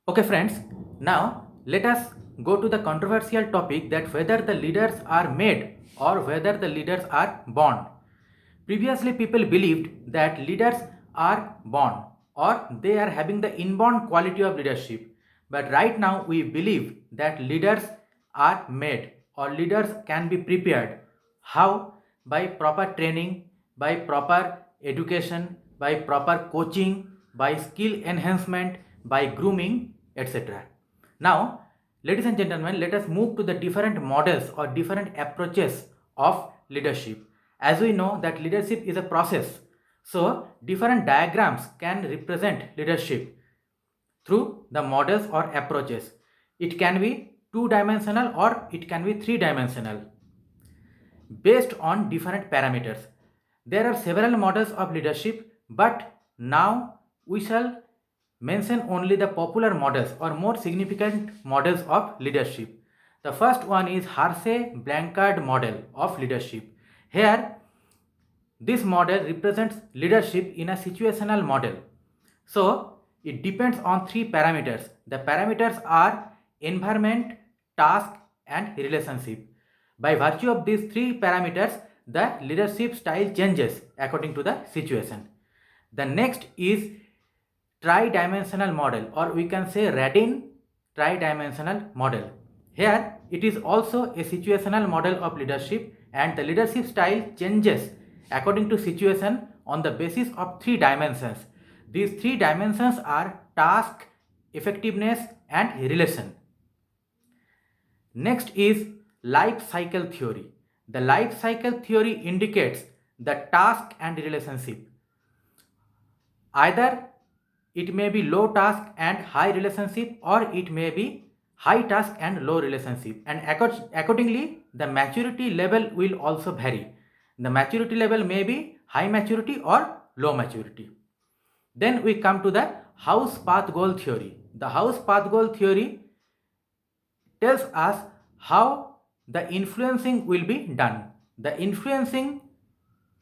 Okay, friends, now let us go to the controversial topic that whether the leaders are made or whether the leaders are born. Previously, people believed that leaders are born or they are having the inborn quality of leadership. But right now, we believe that leaders are made or leaders can be prepared. How? By proper training, by proper education, by proper coaching, by skill enhancement, by grooming, etc. Now, ladies and gentlemen, let us move to the different models or different approaches of leadership. As we know that leadership is a process, so different diagrams can represent leadership through the models or approaches. It can be two-dimensional or it can be three-dimensional based on different parameters. There are several models of leadership, but now we shall mention only the popular models or more significant models of leadership. The first one is Hersey-Blanchard model of leadership. Here, this model represents leadership in a situational model. So, it depends on three parameters. The parameters are environment, task, and relationship. By virtue of these three parameters, the leadership style changes according to the situation. The next is tri-dimensional model, or we can say Radin tri-dimensional model. Here it is also a situational model of leadership, and the leadership style changes according to situation on the basis of three dimensions. These three dimensions are task, effectiveness, and relation. Next is life cycle theory. The life cycle theory indicates the task and relationship. Either it may be low task and high relationship, or it may be high task and low relationship, and accordingly the maturity level will also vary. The maturity level may be high maturity or low maturity. Then we come to the house path goal theory. The house path goal theory tells us how the influencing will be done. The influencing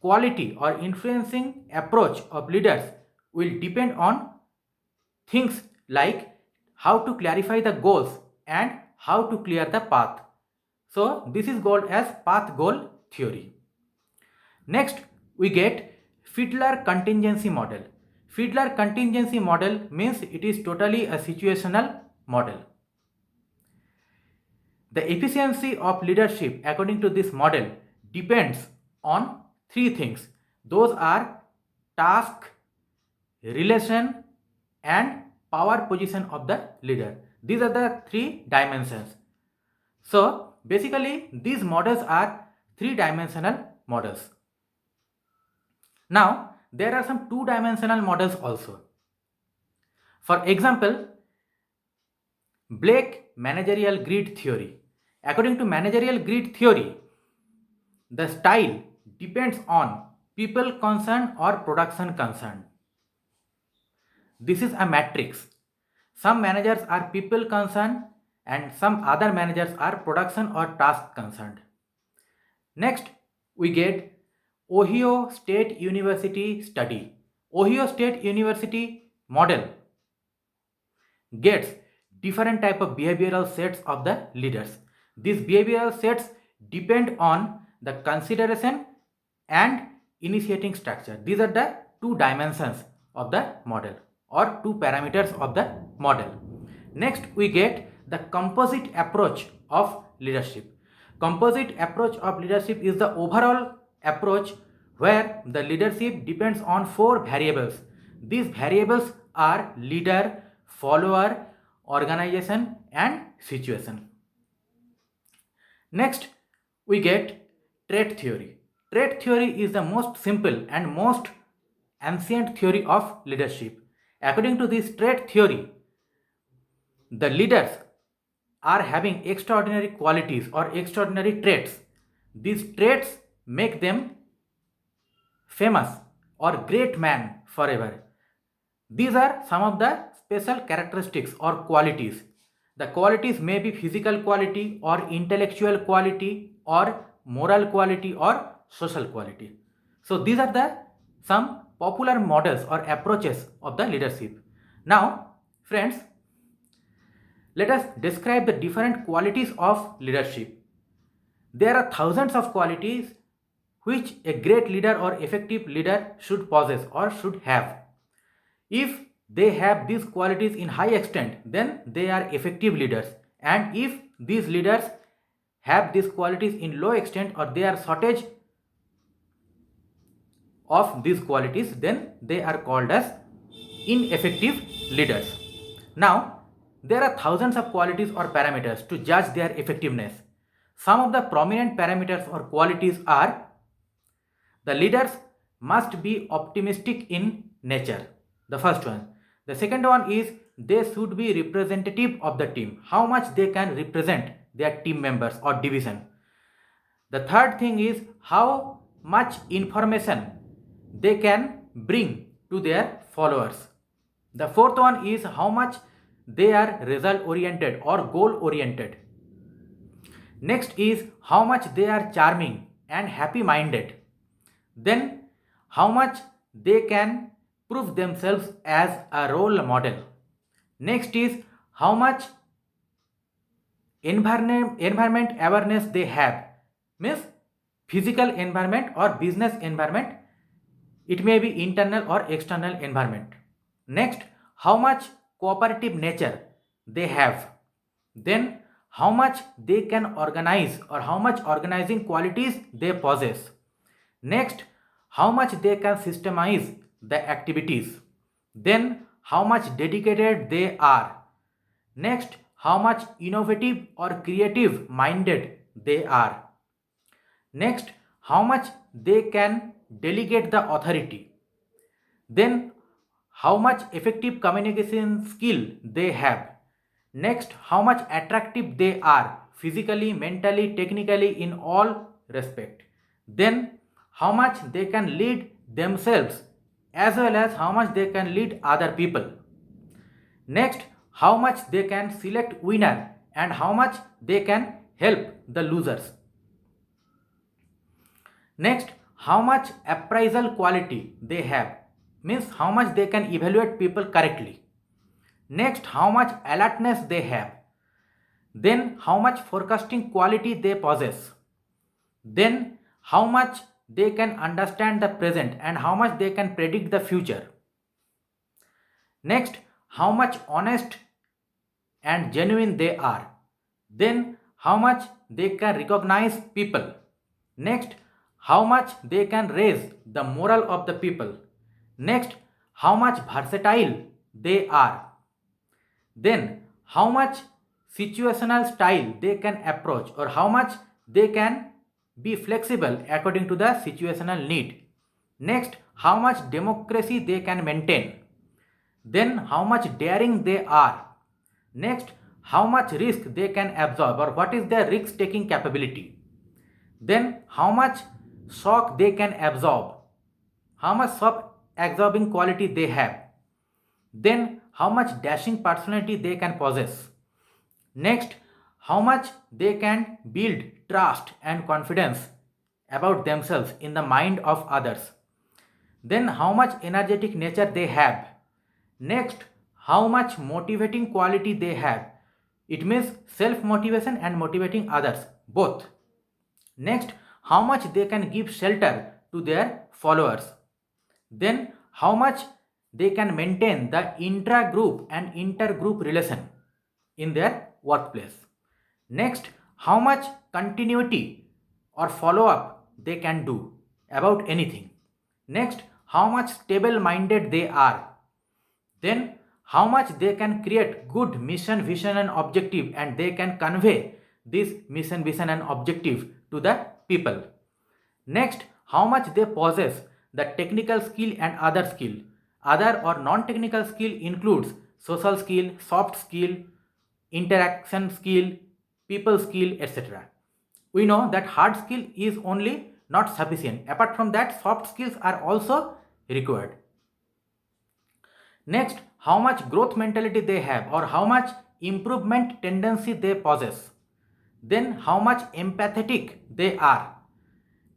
quality or influencing approach of leaders will depend on things like how to clarify the goals and how to clear the path. So this is called as path goal theory. Next we get Fiedler contingency model. Fiedler contingency model means it is totally a situational model. The efficiency of leadership according to this model depends on three things. Those are task, relation, and power position of the leader. These are the three dimensions. So basically these models are three-dimensional models. Now there are some two-dimensional models also. For example, Blake managerial grid theory. According to managerial grid theory, the style depends on people concerned or production concerned. This is a matrix. Some managers are people concerned and some other managers are production or task concerned. Next, we get Ohio State University study. Ohio State University model gets different type of behavioral sets of the leaders. These behavioral sets depend on the consideration and initiating structure. These are the two dimensions of the model or two parameters of the model. Next we get the composite approach of leadership. Composite approach of leadership is the overall approach where the leadership depends on four variables. These variables are leader, follower, organization, and situation. Next, we get trait theory. Trait theory is the most simple and most ancient theory of leadership. According to this trait theory, the leaders are having extraordinary qualities or extraordinary traits. These traits make them famous or great man forever. These are some of the special characteristics or qualities. The qualities may be physical quality or intellectual quality or moral quality or social quality. So these are the some popular models or approaches of the leadership. Now, friends, Let us describe the different qualities of leadership. There are thousands of qualities which a great leader or effective leader should possess or should have. If they have these qualities in high extent, then they are effective leaders. And if these leaders have these qualities in low extent or they are shortage of these qualities, then they are called as ineffective leaders. Now, there are thousands of qualities or parameters to judge their effectiveness. Some of the prominent parameters or qualities are: the leaders must be optimistic in nature, the first one. The second one is they should be representative of the team, how much they can represent their team members or division. The third thing is how much information they can bring to their followers. The fourth one is how much they are result oriented or goal oriented. Next is how much they are charming and happy minded. Then how much they can prove themselves as a role model. Next is how much environment awareness they have, means physical environment or business environment, it may be internal or external environment. Next, how much cooperative nature they have. Then how much they can organize or how much organizing qualities they possess. Next, how much they can systemize the activities. Then how much dedicated they are. Next, how much innovative or creative minded they are. Next, how much they can delegate the authority. Then, how much effective communication skill they have. Next, how much attractive they are physically, mentally, technically, in all respect. Then, how much they can lead themselves as well as how much they can lead other people. Next, how much they can select winner and how much they can help the losers. Next, how much appraisal quality they have, means how much they can evaluate people correctly. Next, how much alertness they have. Then how much forecasting quality they possess. Then how much they can understand the present and how much they can predict the future. Next, how much honest and genuine they are. Then how much they can recognize people. Next, how much they can raise the moral of the people. Next, how much versatile they are. Then how much situational style they can approach or how much they can be flexible according to the situational need. Next, how much democracy they can maintain. Then how much daring they are. Next, how much risk they can absorb or what is their risk taking capability. Then how much shock they can absorb, how much shock absorbing quality they have. Then how much dashing personality they can possess. Next, how much they can build trust and confidence about themselves in the mind of others. Then how much energetic nature they have. Next, how much motivating quality they have. It means self motivation and motivating others, both. Next, how much they can give shelter to their followers. Then how much they can maintain the intra-group and inter-group relation in their workplace. Next, how much continuity or follow-up they can do about anything. Next, how much stable-minded they are. Then how much they can create good mission, vision and objective and they can convey this mission, vision and objective to the people. Next, how much they possess the technical skill and other skill. Other or non-technical skill includes social skill, soft skill, interaction skill, people skill, etc. We know that hard skill is only not sufficient. Apart from that, soft skills are also required. Next, how much growth mentality they have or how much improvement tendency they possess. Then how much empathetic they are.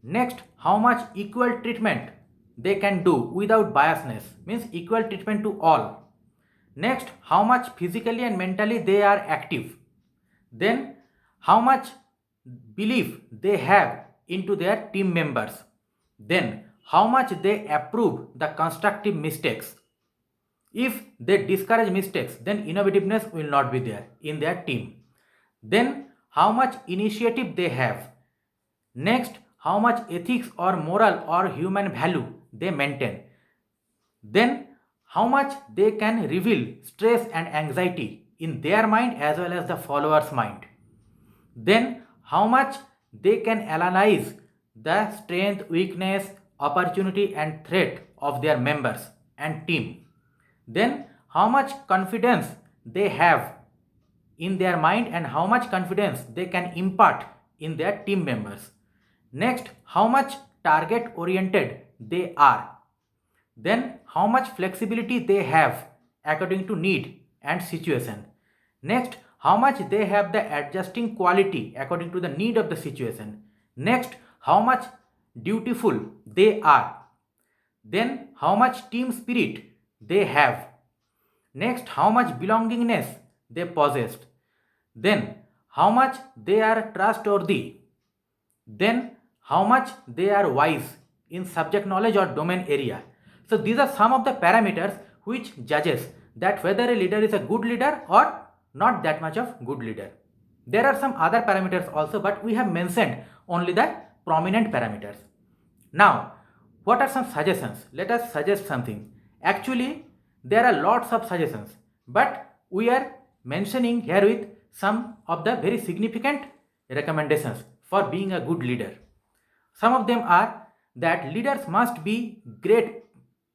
Next, how much equal treatment they can do without biasness, means equal treatment to all. Next, how much physically and mentally they are active. Then, how much belief they have into their team members. Then, how much they approve the constructive mistakes. If they discourage mistakes, then innovativeness will not be there in their team. Then, how much initiative they have. Next, how much ethics or moral or human value they maintain. Then, how much they can reveal stress and anxiety in their mind as well as the follower's mind. Then, how much they can analyze the strength, weakness, opportunity, and threat of their members and team. Then, how much confidence they have in their mind and how much confidence they can impart in their team members. Next, how much target oriented they are. Then, how much flexibility they have according to need and situation. Next, how much they have the adjusting quality according to the need of the situation. Next, how much dutiful they are. Then, how much team spirit they have. Next, how much belongingness they possessed. Then, how much they are trustworthy. Then, how much they are wise in subject knowledge or domain area. So, these are some of the parameters which judges that whether a leader is a good leader or not that much of good leader. There are some other parameters also, but we have mentioned only the prominent parameters. Now, what are some suggestions? Let us suggest something. Actually, there are lots of suggestions, but we are mentioning here with some of the very significant recommendations for being a good leader. Some of them are that leaders must be great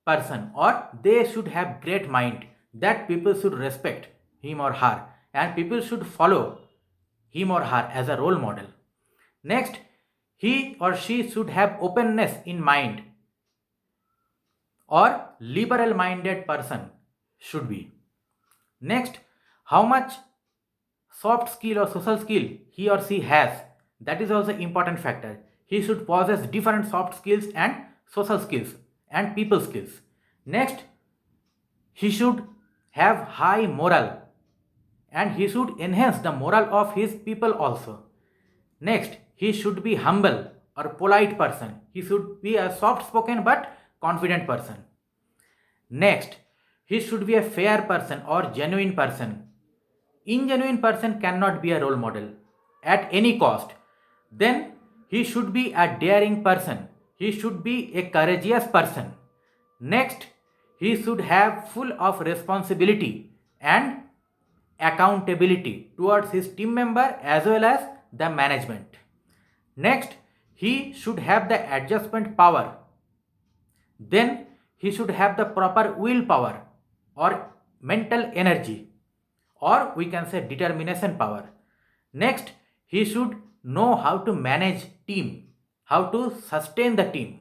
person or they should have great mind, that people should respect him or her and people should follow him or her as a role model. Next, he or she should have openness in mind or liberal minded person should be. Next, how much soft skill or social skill he or she has, that is also important factor. He should possess different soft skills and social skills and people skills. Next, he should have high moral and he should enhance the moral of his people also. Next, he should be humble or polite person. He should be a soft spoken but confident person. Next, he should be a fair person or genuine person. Ingenuine person cannot be a role model at any cost. Then he should be a daring person. He should be a courageous person. Next, he should have full of responsibility and accountability towards his team member as well as the management. Next, he should have the adjustment power. Then he should have the proper willpower or mental energy, or we can say determination power. Next, he should know how to manage team, how to sustain the team.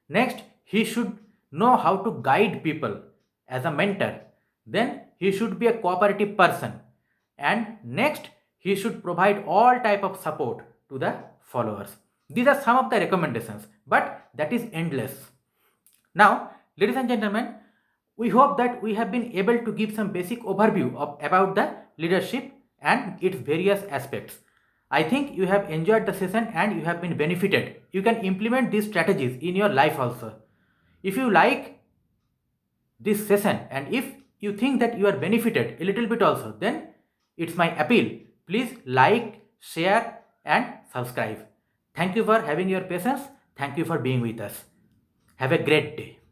Next, he should know how to guide people as a mentor. Then he should be a cooperative person. And next, he should provide all type of support to the followers. These are some of the recommendations, but that is endless. Now, ladies and gentlemen, we hope that we have been able to give some basic overview about the leadership and its various aspects. I think you have enjoyed the session and you have been benefited. You can implement these strategies in your life also. If you like this session and if you think that you are benefited a little bit also, then it's my appeal. Please like, share and subscribe. Thank you for having your patience. Thank you for being with us. Have a great day.